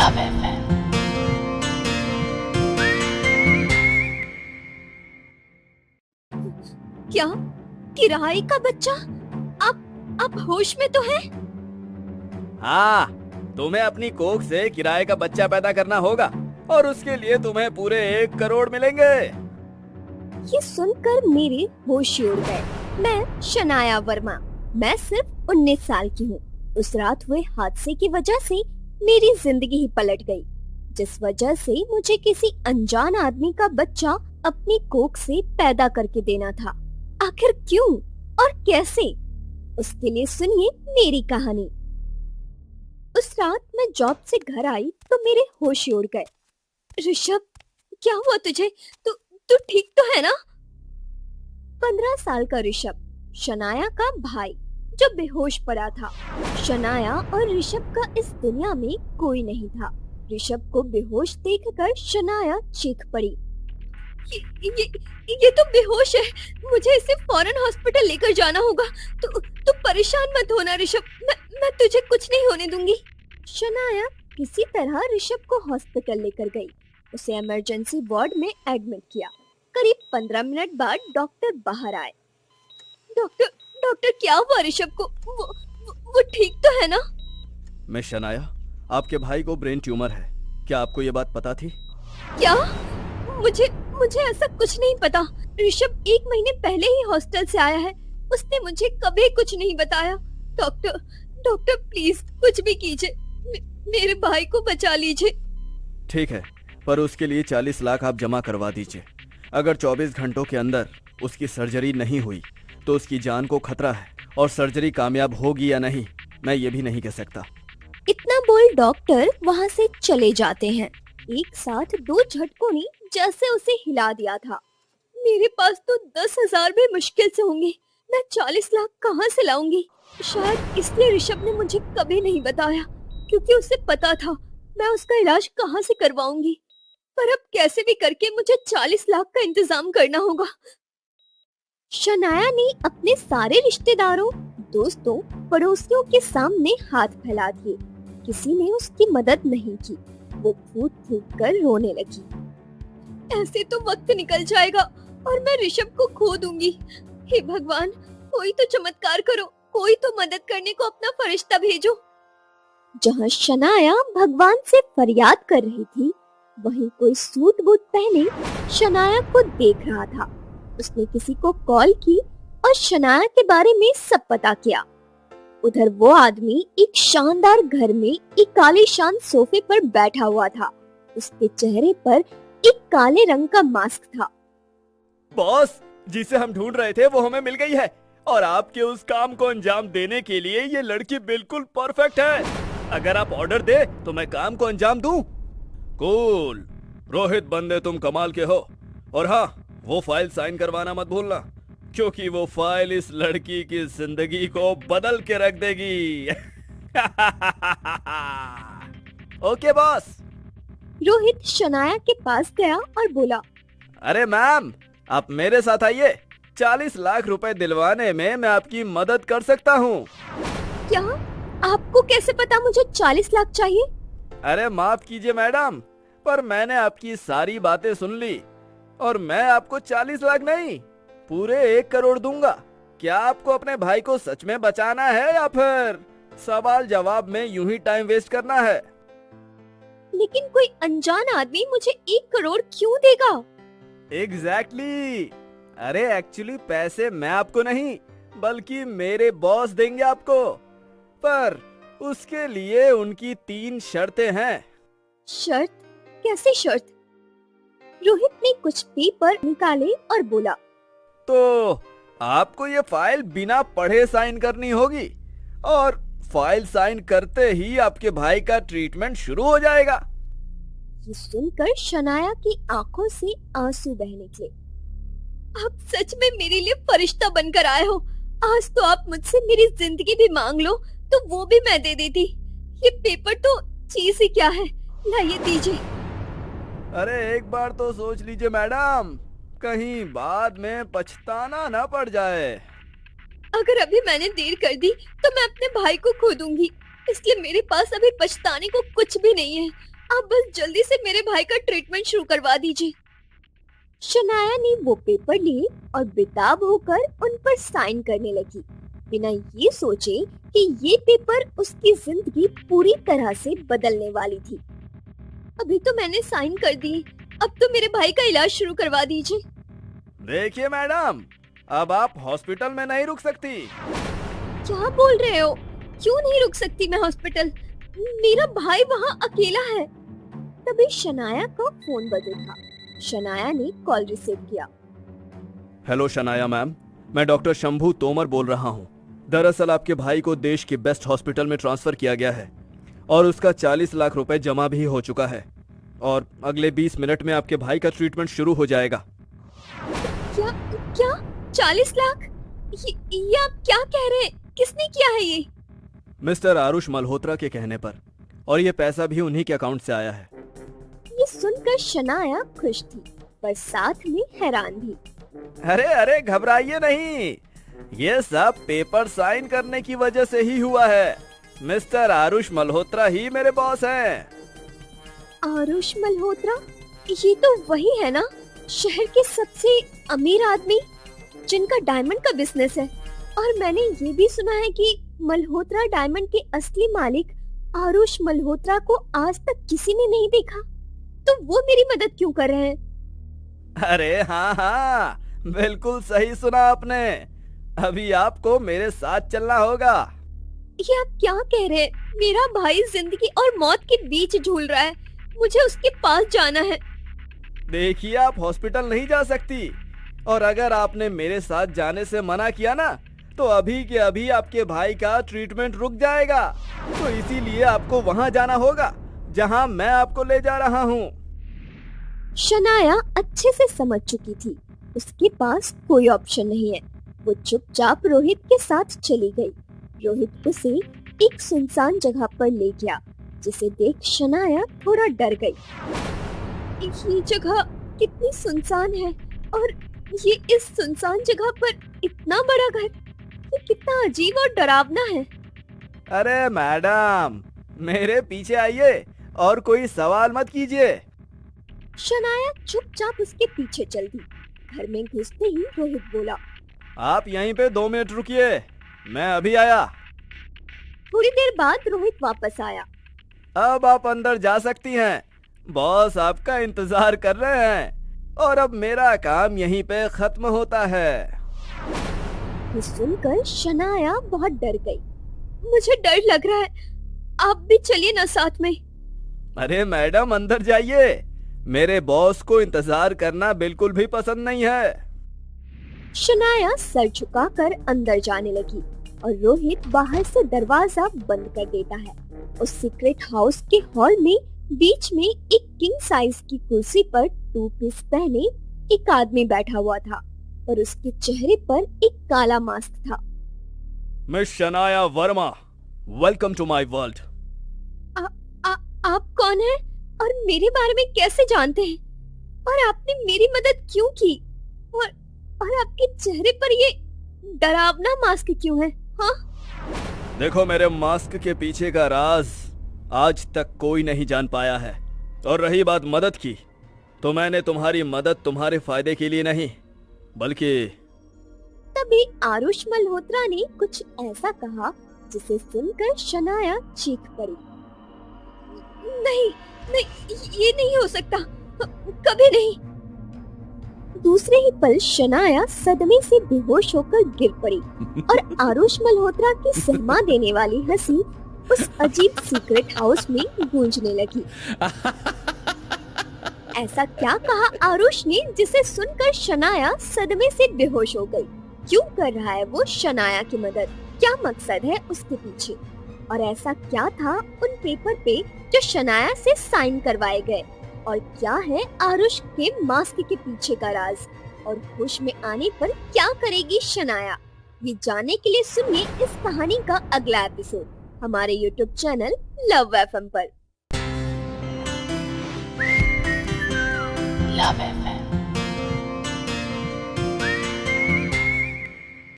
Love FM। क्या किराए का बच्चा? आप होश में तो हैं? हाँ, तुम्हें अपनी कोख से किराए का बच्चा पैदा करना होगा और उसके लिए तुम्हें पूरे 1 करोड़ मिलेंगे। ये सुनकर मेरे होश उड़ गए। मैं शनाया वर्मा, मैं सिर्फ 19 साल की हूँ। उस रात हुए हादसे की वजह से मेरी जिंदगी ही पलट गई, जिस वजह से मुझे किसी अनजान आदमी का बच्चा अपनी कोख से पैदा करके देना था। आखिर क्यों और कैसे? उसके लिए सुनिए मेरी कहानी। उस रात मैं जॉब से घर आई तो मेरे होश उड़ गए। ऋषभ, क्या हुआ तुझे? तू ठीक तो है ना? 15 साल का ऋषभ, शनाया का भाई, जो बेहोश पड़ा था। शनाया और ऋषभ का इस दुनिया में कोई नहीं था। ऋषभ को बेहोश देखकर शनाया चीख पड़ी। ये तो बेहोश है, मुझे इसे फौरन हॉस्पिटल लेकर जाना होगा। तू परेशान मत होना ऋषभ, मैं तुझे कुछ नहीं होने दूंगी। शनाया किसी तरह ऋषभ को हॉस्पिटल लेकर गई। उसे इमरजेंसी वार्ड में एडमिट किया। करीब 15 मिनट बाद डॉक्टर बाहर आए। डॉक्टर क्या हुआ ऋषभ को? वो ठीक तो है ना? मिस शनाया, आपके भाई को ब्रेन ट्यूमर है। क्या आपको ये बात पता थी? क्या? मुझे ऐसा कुछ नहीं पता। ऋषभ 1 महीने पहले ही हॉस्टल से आया है। उसने मुझे कभी कुछ नहीं बताया। डॉक्टर प्लीज कुछ भी कीजिए, मेरे भाई को बचा लीजिए। ठीक है, पर उसके लिए 40 लाख आप जमा करवा दीजिए। अगर 24 घंटों के अंदर उसकी सर्जरी नहीं हुई तो उसकी जान को खतरा है, और सर्जरी कामयाब होगी या नहीं मैं ये भी नहीं कह सकता। इतना बोल डॉक्टर वहाँ से चले जाते हैं। एक साथ 2 झटकों ने जैसे उसे हिला दिया था। मेरे पास तो 10,000 भी मुश्किल से होंगे। मैं 40 लाख कहाँ से लाऊंगी? शायद इसलिए ऋषभ ने मुझे कभी नहीं बताया, क्योंकि उसे पता था मैं उसका इलाज कहाँ से करवाऊंगी। पर अब कैसे भी करके मुझे 40 लाख का इंतजाम करना होगा। शनाया ने अपने सारे रिश्तेदारों, दोस्तों, पड़ोसियों के सामने हाथ फैला दिए। किसी ने उसकी मदद नहीं की। वो फूट फूट कर रोने लगी। ऐसे तो वक्त निकल जाएगा और मैं ऋषभ को खो दूंगी। हे भगवान, कोई तो चमत्कार करो, कोई तो मदद करने को अपना फरिश्ता भेजो। जहाँ शनाया भगवान से फरियाद कर रही थी, वहीं कोई सूट बूट पहने शनाया को देख रहा था। उसने किसी को कॉल की और शनाया के बारे में सब पता किया। उधर वो आदमी एक शानदार घर में एक आलीशान सोफे पर बैठा हुआ था। उसके चेहरे पर एक काले रंग का मास्क था। बॉस, जिसे हम ढूंढ रहे थे वो हमें मिल गई है, और आपके उस काम को अंजाम देने के लिए ये लड़की बिल्कुल परफेक्ट है। अगर आप ऑर्डर दे तो मैं काम को अंजाम दूं। कूल रोहित, बंदे तुम कमाल के हो। और हाँ, वो फाइल साइन करवाना मत भूलना, क्योंकि वो फाइल इस लड़की की जिंदगी को बदल के रख देगी। Okay boss. रोहित शनाया के पास गया और बोला, अरे मैम, आप मेरे साथ आइए। 40 लाख रुपए दिलवाने में मैं आपकी मदद कर सकता हूँ। क्या? आपको कैसे पता मुझे 40 लाख चाहिए? अरे माफ कीजिए मैडम, पर मैंने आपकी सारी बातें सुन ली और मैं आपको 40 लाख नहीं, पूरे 1 करोड़ दूंगा। क्या आपको अपने भाई को सच में बचाना है या फिर सवाल जवाब में यूं ही टाइम वेस्ट करना है? लेकिन कोई अनजान आदमी मुझे 1 करोड़ क्यों देगा? एग्जैक्टली। अरे एक्चुअली पैसे मैं आपको नहीं, बल्कि मेरे बॉस देंगे आपको, पर उसके लिए उनकी 3 शर्तें हैं। शर्त? कैसी शर्त? रोहित ने कुछ पेपर निकाले और बोला, तो आपको ये फाइल बिना पढ़े साइन करनी होगी, और फाइल साइन करते ही आपके भाई का ट्रीटमेंट शुरू हो जाएगा। ये सुनकर शनाया की आंखों से आंसू बह निकले। आप सच में मेरे लिए फरिश्ता बनकर आए हो। आज तो आप मुझसे मेरी जिंदगी भी मांग लो तो वो भी मैं दे देती। ये पेपर तो चीज ही क्या है, लाइए दीजिए। अरे एक बार तो सोच लीजिए मैडम, कहीं बाद में पछताना ना पड़ जाए। अगर अभी मैंने देर कर दी तो मैं अपने भाई को खो दूंगी, इसलिए मेरे पास अभी पछताने को कुछ भी नहीं है। आप बस जल्दी से मेरे भाई का ट्रीटमेंट शुरू करवा दीजिए। शनाया ने वो पेपर लिए और बेताब होकर उन पर साइन करने लगी, बिना ये सोचे कि ये पेपर उसकी जिंदगी पूरी तरह से बदलने वाली थी। अभी तो मैंने साइन कर दिए, अब तो मेरे भाई का इलाज शुरू करवा दीजिए। देखिए मैडम, अब आप हॉस्पिटल में नहीं रुक सकती। क्या बोल रहे हो? क्यों नहीं रुक सकती मैं हॉस्पिटल? मेरा भाई वहाँ अकेला है। तभी शनाया का फोन बजा था। शनाया ने कॉल रिसीव किया। हेलो शनाया मैम, मैं डॉक्टर शंभू तोमर बोल रहा हूँ। दरअसल आपके भाई को देश के बेस्ट हॉस्पिटल में ट्रांसफर किया गया है और उसका 40 लाख रुपए जमा भी हो चुका है और अगले 20 मिनट में आपके भाई का ट्रीटमेंट शुरू हो जाएगा। क्या क्या 40 लाख? ये आप क्या कह रहे हैं? किसने किया है ये? मिस्टर आरुष मल्होत्रा के कहने पर, और ये पैसा भी उन्हीं के अकाउंट से आया है। ये सुनकर शनाया खुश थी पर साथ में हैरान भी। अरे अरे घबराइए नहीं, ये सब पेपर साइन करने की वजह से ही हुआ है। मिस्टर आरुष मल्होत्रा ही मेरे बॉस हैं। आरुष मल्होत्रा? ये तो वही है ना, शहर के सबसे अमीर आदमी जिनका डायमंड का बिजनेस है। और मैंने ये भी सुना है कि मल्होत्रा डायमंड के असली मालिक आरुष मल्होत्रा को आज तक किसी ने नहीं देखा, तो वो मेरी मदद क्यों कर रहे हैं? अरे हाँ हाँ, बिल्कुल सही सुना आपने। अभी आपको मेरे साथ चलना होगा। ये आप क्या कह रहे हैं? मेरा भाई जिंदगी और मौत के बीच झूल रहा है, मुझे उसके पास जाना है। देखिए, आप हॉस्पिटल नहीं जा सकती, और अगर आपने मेरे साथ जाने से मना किया ना, तो अभी के अभी आपके भाई का ट्रीटमेंट रुक जाएगा। तो इसीलिए आपको वहाँ जाना होगा जहाँ मैं आपको ले जा रहा हूँ। शनाया अच्छे से समझ चुकी थी उसके पास कोई ऑप्शन नहीं है। वो चुपचाप रोहित के साथ चली गई। रोहित उसे एक सुनसान जगह पर ले गया, जिसे देख शनाया थोड़ा डर गई। ये जगह कितनी सुनसान है, और ये इस सुनसान जगह पर इतना बड़ा घर, ये कितना अजीब और डरावना है। अरे मैडम, मेरे पीछे आइए और कोई सवाल मत कीजिए। शनाया चुपचाप उसके पीछे चल दी। घर में घुसते ही रोहित बोला, आप यहीं पे 2 मिनट रुकिए, मैं अभी आया। थोड़ी देर बाद रोहित वापस आया। अब आप अंदर जा सकती हैं, बॉस आपका इंतजार कर रहे हैं, और अब मेरा काम यहीं पे खत्म होता है। ये सुनकर शनाया बहुत डर गई। मुझे डर लग रहा है, आप भी चलिए ना साथ में। अरे मैडम, अंदर जाइए, मेरे बॉस को इंतजार करना बिल्कुल भी पसंद नहीं है। शनाया सर झुकाकर अंदर जाने लगी और रोहित बाहर से दरवाजा बंद कर देता है। उस सीक्रेट हाउस के हॉल में बीच में एक किंग साइज की कुर्सी पर 2 पीस पहने एक आदमी बैठा हुआ था और उसके चेहरे पर एक काला मास्क था। Miss Shanaya Verma, welcome to my world. आप कौन हैं और मेरे बारे में कैसे जानते हैं? और आपने मेरी मदद क्यों की? और आपके चेहरे पर ये डरावना मास्क क्यों है? हाँ? देखो, मेरे मास्क के पीछे का राज आज तक कोई नहीं जान पाया है। और रही बात मदद की, तो मैंने तुम्हारी मदद तुम्हारे फायदे के लिए नहीं, बल्कि तभी आरुष मल्होत्रा ने कुछ ऐसा कहा जिसे सुनकर शनाया चीख पड़ी। नहीं नहीं, ये नहीं हो सकता, कभी नहीं। दूसरे ही पल शनाया सदमे से बेहोश होकर गिर पड़ी और आरुष मल्होत्रा की सहमा देने वाली हंसी उस अजीब सीक्रेट हाउस में गूंजने लगी। ऐसा क्या कहा आरुष ने जिसे सुनकर शनाया सदमे से बेहोश हो गई? क्यों कर रहा है वो शनाया की मदद? क्या मकसद है उसके पीछे? और ऐसा क्या था उन पेपर पे जो शनाया से साइन करवाए गए? और क्या है आरुष के मास्क के पीछे का राज? और होश में आने पर क्या करेगी शनाया? ये जानने के लिए सुनिए इस कहानी का अगला एपिसोड हमारे YouTube चैनल लव FM पर। Love FM।